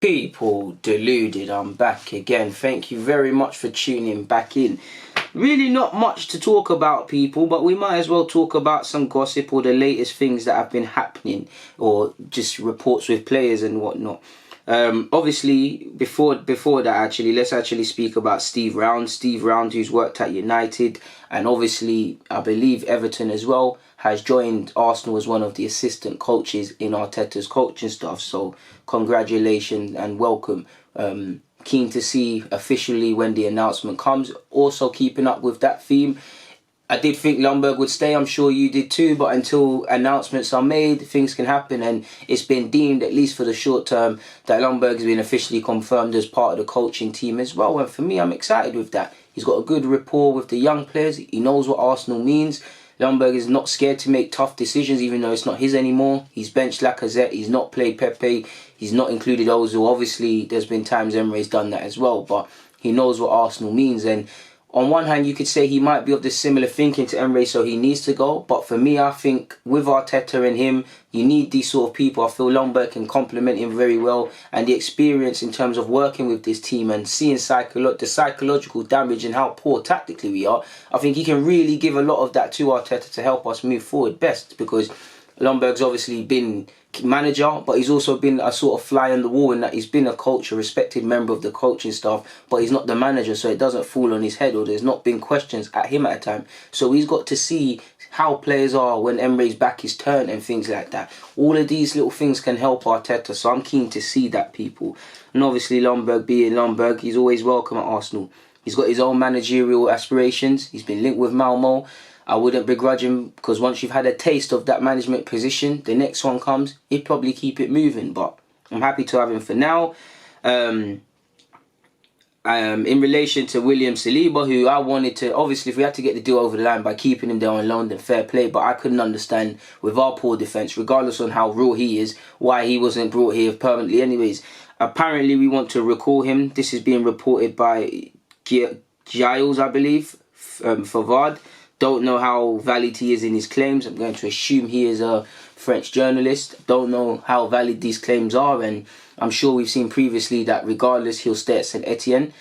People, Deluded, I'm back again. Thank you very much for tuning back in. Really not much to talk about, people, but we might as well talk about some gossip or the latest things that have been happening, or just reports with players and whatnot. Obviously, before that, let's actually speak about Steve Round. Steve Round, who's worked at United, and obviously, I believe Everton as well, has joined Arsenal as one of the assistant coaches in Arteta's coaching staff. So, congratulations and welcome. Keen to see officially when the announcement comes. Also, keeping up with that theme, I did think Ljungberg would stay. I'm sure you did too. But until announcements are made, things can happen. And it's been deemed, at least for the short term, that Ljungberg has been officially confirmed as part of the coaching team as well. And for me, I'm excited with that. He's got a good rapport with the young players. He knows what Arsenal means. Ljungberg is not scared to make tough decisions, even though it's not his anymore. He's benched Lacazette. He's not played Pepe. He's not included Ozil. Obviously, there's been times Emre's done that as well. But he knows what Arsenal means. And on one hand, you could say he might be of the similar thinking to Emre, so he needs to go. But for me, I think with Arteta and him, you need these sort of people. I feel Ljungberg can complement him very well. And the experience in terms of working with this team and seeing the psychological damage and how poor tactically we are, I think he can really give a lot of that to Arteta to help us move forward best. Because Ljungberg's obviously been manager, but he's also been a sort of fly on the wall in that he's been a coach, a respected member of the coaching staff, but he's not the manager, so it doesn't fall on his head, or there's not been questions at him at a time. So he's got to see how players are when Emre's back is turned and things like that. All of these little things can help Arteta, so I'm keen to see that, people. And obviously Ljungberg being Ljungberg, he's always welcome at Arsenal. He's got his own managerial aspirations. He's been linked with Malmo. I wouldn't begrudge him, because once you've had a taste of that management position, the next one comes, he'd probably keep it moving. But I'm happy to have him for now. In relation to William Saliba, who I wanted to, obviously, if we had to get the deal over the line by keeping him there on loan, then fair play. But I couldn't understand, with our poor defence, regardless on how raw he is, why he wasn't brought here permanently anyways. Apparently, we want to recall him. This is being reported by Giles, I believe, for VARD. Don't know how valid he is in his claims. I'm going to assume he is a French journalist. Don't know how valid these claims are. And I'm sure we've seen previously that regardless, he'll stay at St Etienne.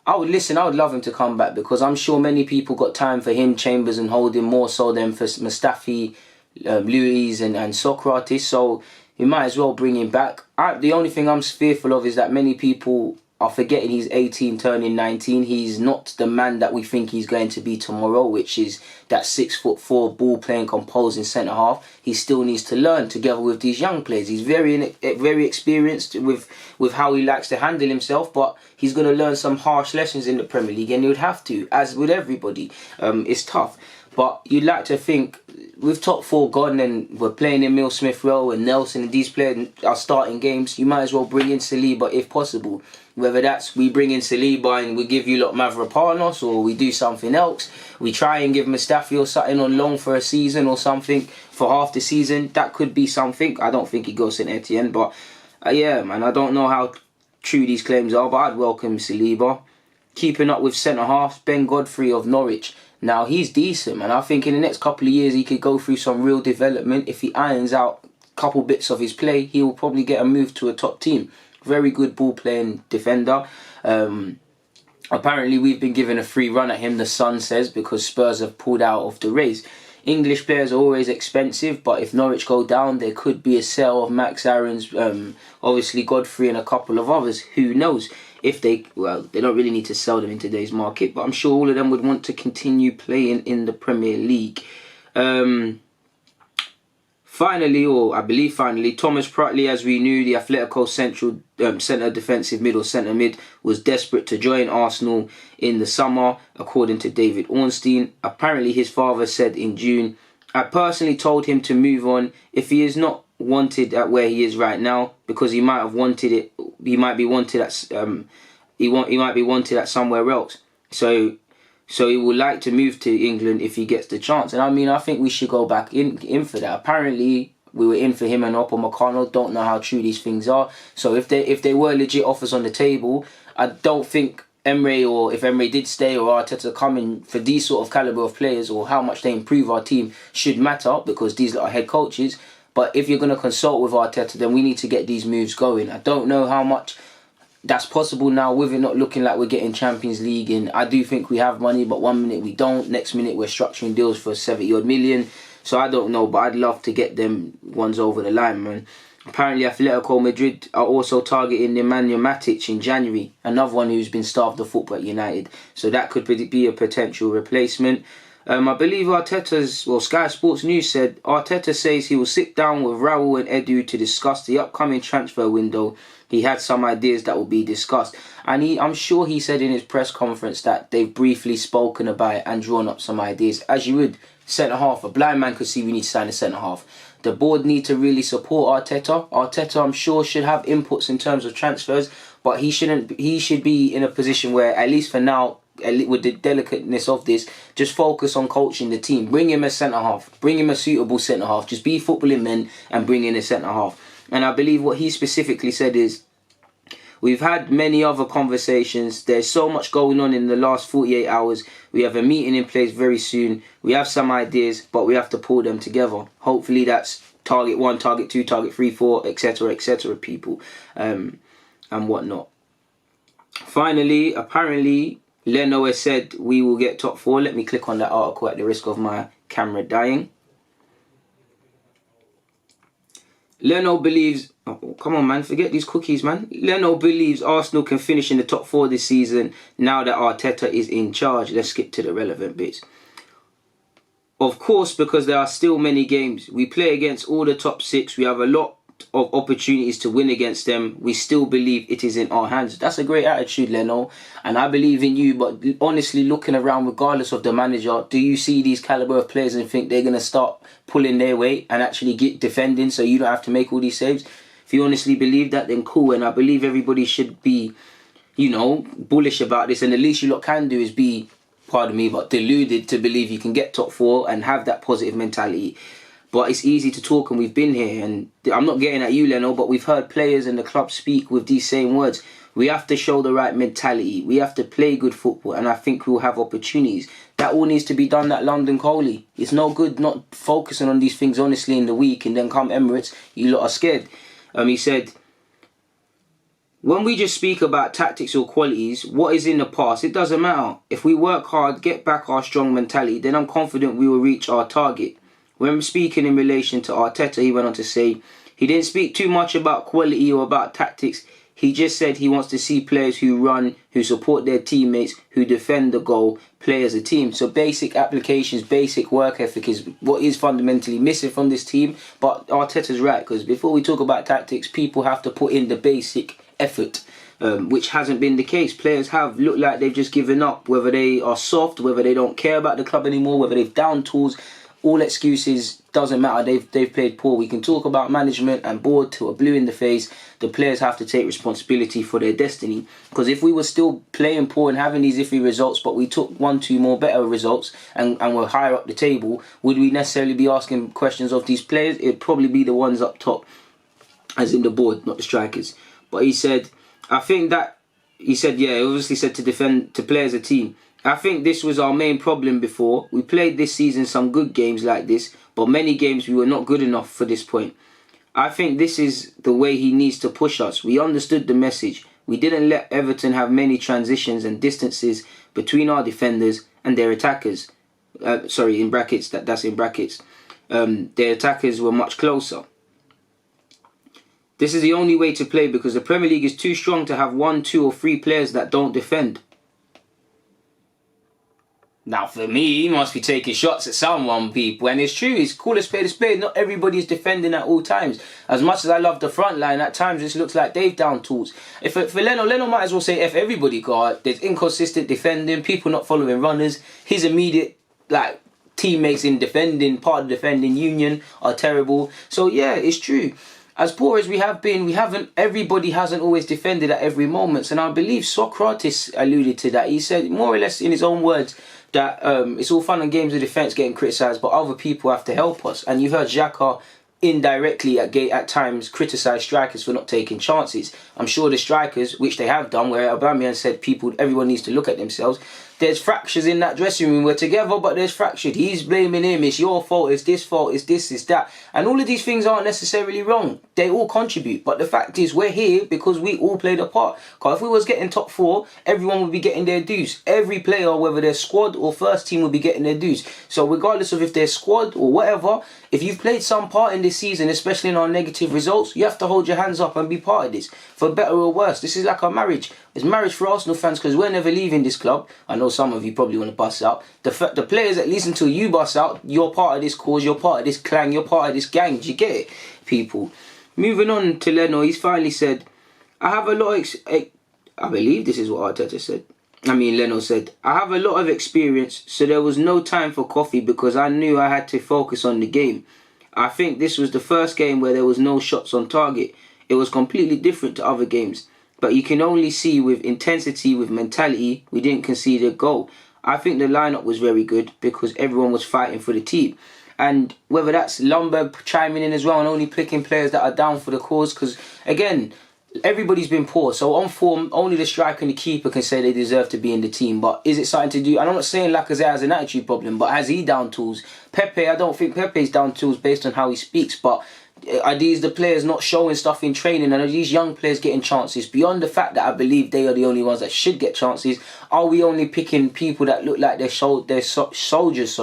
I would love him to come back, because I'm sure many people got time for him, Chambers and Holding, more so than for Mustafi, Luiz and Socrates. So you might as well bring him back. The only thing I'm fearful of is that many people are forgetting he's 18, turning 19. He's not the man that we think he's going to be tomorrow, which is that 6'4" ball-playing, composing centre-half. He still needs to learn together with these young players. He's very experienced with how he likes to handle himself, but he's going to learn some harsh lessons in the Premier League, and he would have to, as with everybody. It's tough. But you'd like to think, with top four gone and we're playing Emil Smith-Rowe and Nelson and these players are starting games, you might as well bring in Saliba if possible. Whether that's we bring in Saliba and we give you lot Mavropanos, or we do something else. We try and give Mustafi or something on loan for a season or something for half the season. That could be something. I don't think he goes St Etienne, but yeah, man, I don't know how true these claims are, but I'd welcome Saliba. Keeping up with centre-halves, Ben Godfrey of Norwich. Now, he's decent, man. I think in the next couple of years he could go through some real development. If he irons out a couple bits of his play, he will probably get a move to a top team. Very good ball-playing defender. Apparently, we've been given a free run at him, the Sun says, because Spurs have pulled out of the race. English players are always expensive, but if Norwich go down, there could be a sale of Max Aarons, obviously Godfrey and a couple of others. Who knows? If they don't really need to sell them in today's market, but I'm sure all of them would want to continue playing in the Premier League. Finally, Thomas Partey, as we knew, the Atletico centre defensive mid or centre mid, was desperate to join Arsenal in the summer, according to David Ornstein. Apparently, his father said in June, "I personally told him to move on if he is not wanted at where he is right now, because he might have wanted it. He might be wanted at he might be wanted at somewhere else. So he would like to move to England if he gets the chance." And I mean, I think we should go back in for that. Apparently, we were in for him and Upamecano. Don't know how true these things are. So if there were legit offers on the table, I don't think Emre, or if Emre did stay, or Arteta coming for these sort of calibre of players, or how much they improve our team should matter, because these are head coaches. But if you're going to consult with Arteta, then we need to get these moves going. I don't know how much that's possible now with it not looking like we're getting Champions League in. I do think we have money, but one minute we don't. Next minute we're structuring deals for 70-odd million. So I don't know, but I'd love to get them ones over the line, man. Apparently Atletico Madrid are also targeting Nemanja Matic in January, another one who's been starved of football at United. So that could be a potential replacement. I believe Sky Sports News said Arteta says he will sit down with Raul and Edu to discuss the upcoming transfer window. He had some ideas that will be discussed. And I'm sure he said in his press conference that they've briefly spoken about it and drawn up some ideas. As you would, centre-half. A blind man could see we need to sign a centre-half. The board need to really support Arteta. Arteta, I'm sure, should have inputs in terms of transfers, but he should be in a position where, at least for now, with the delicateness of this, just focus on coaching the team. Bring him a centre-half. Bring him a suitable centre-half. Just be footballing men and bring in a centre-half. And I believe what he specifically said is, we've had many other conversations. There's so much going on in the last 48 hours. We have a meeting in place very soon. We have some ideas, but we have to pull them together. Hopefully that's target 1, target 2, target 3, 4, etc., people, and whatnot. Finally, apparently, Leno has said we will get top 4. Let me click on that article at the risk of my camera dying. Leno believes... Oh, come on, man. Forget these cookies, man. Leno believes Arsenal can finish in the top 4 this season now that Arteta is in charge. Let's skip to the relevant bits. Of course, because there are still many games. We play against all the top 6. We have a lot of opportunities to win against them. We still believe it is in our hands. That's a great attitude, Leno. And I believe in you. But honestly, looking around, regardless of the manager, do you see these caliber of players and think they're going to start pulling their weight and actually get defending so you don't have to make all these saves? If you honestly believe that, then cool. And I believe everybody should be, bullish about this. And the least you lot can do is be, pardon me, but deluded to believe you can get top 4 and have that positive mentality. But it's easy to talk, and we've been here. And I'm not getting at you, Leno, but we've heard players in the club speak with these same words. We have to show the right mentality. We have to play good football, and I think we'll have opportunities. That all needs to be done at London Coley. It's no good not focusing on these things honestly in the week, and then come Emirates, you lot are scared. He said, when we just speak about tactics or qualities, what is in the past, it doesn't matter. If we work hard, get back our strong mentality, then I'm confident we will reach our target. When speaking in relation to Arteta, he went on to say, he didn't speak too much about quality or about tactics. He just said he wants to see players who run, who support their teammates, who defend the goal, play as a team. So basic applications, basic work ethic is what is fundamentally missing from this team. But Arteta's right, because before we talk about tactics, people have to put in the basic effort, which hasn't been the case. Players have looked like they've just given up, whether they are soft, whether they don't care about the club anymore, whether they've down tools. All excuses, doesn't matter. They've played poor. We can talk about management and board till we're blue in the face. The players have to take responsibility for their destiny. Because if we were still playing poor and having these iffy results, but we took 1, 2 more better results and were higher up the table, would we necessarily be asking questions of these players? It'd probably be the ones up top, as in the board, not the strikers. But he said, he obviously said to defend, to play as a team. I think this was our main problem before. We played this season some good games like this, but many games we were not good enough for this point. I think this is the way he needs to push us. We understood the message. We didn't let Everton have many transitions and distances between our defenders and their attackers. In brackets, that's in brackets. Their attackers were much closer. This is the only way to play because the Premier League is too strong to have 1, 2 or 3 players that don't defend. Now, for me, he must be taking shots at someone, people. And it's true, it's cool as play. Not everybody is defending at all times. As much as I love the front line, at times it looks like they've down tools. For Leno might as well say F everybody, God. There's inconsistent defending, people not following runners. His immediate, teammates in defending, part of the defending union are terrible. So, yeah, it's true. As poor as we have been, everybody hasn't always defended at every moment. And I believe Socrates alluded to that. He said, more or less in his own words, that it's all fun and games of defence getting criticised, but other people have to help us. And you've heard Xhaka indirectly at times criticise strikers for not taking chances. I'm sure the strikers, which they have done, where Aubameyang said everyone needs to look at themselves, there's fractures in that dressing room. We're together, but there's fractured. He's blaming him. It's your fault. It's this fault. It's this. It's that. And all of these things aren't necessarily wrong. They all contribute. But the fact is, we're here because we all played a part. Because if we was getting top 4, everyone would be getting their dues. Every player, whether they're squad or first team, would be getting their dues. So regardless of if they're squad or whatever, if you've played some part in this season, especially in our negative results, you have to hold your hands up and be part of this. For better or worse, this is like a marriage. It's marriage for Arsenal fans because we're never leaving this club. I know some of you probably want to bust out. The players, at least until you bust out, you're part of this cause, you're part of this clan, you're part of this gang. Do you get it, people? Moving on to Leno, he's finally said, I have a lot of... I believe this is what Arteta said. Leno said, I have a lot of experience, so there was no time for coffee because I knew I had to focus on the game. I think this was the first game where there was no shots on target. It was completely different to other games. But you can only see with intensity, with mentality, we didn't concede a goal. I think the lineup was very good because everyone was fighting for the team. And whether that's Ljungberg chiming in as well and only picking players that are down for the cause, because again, everybody's been poor. So on form, only the striker and the keeper can say they deserve to be in the team. But is it something to do? And I'm not saying Lacazette has an attitude problem, but has he down tools? Pepe, I don't think Pepe's down tools based on how he speaks, but are these the players not showing stuff in training, and are these young players getting chances? Beyond the fact that I believe they are the only ones that should get chances, are we only picking people that look like they're soldiers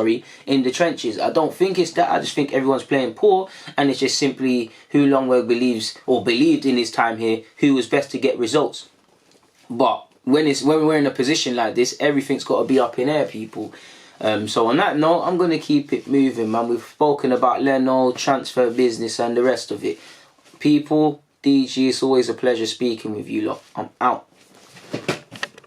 in the trenches? I don't think it's that. I just think everyone's playing poor, and it's just simply who Ljungberg believes or believed in his time here who was best to get results. But when we're in a position like this, everything's got to be up in air, people. So on that note, I'm going to keep it moving, man. We've spoken about Leno, transfer business and the rest of it. People, DG, it's always a pleasure speaking with you lot. I'm out.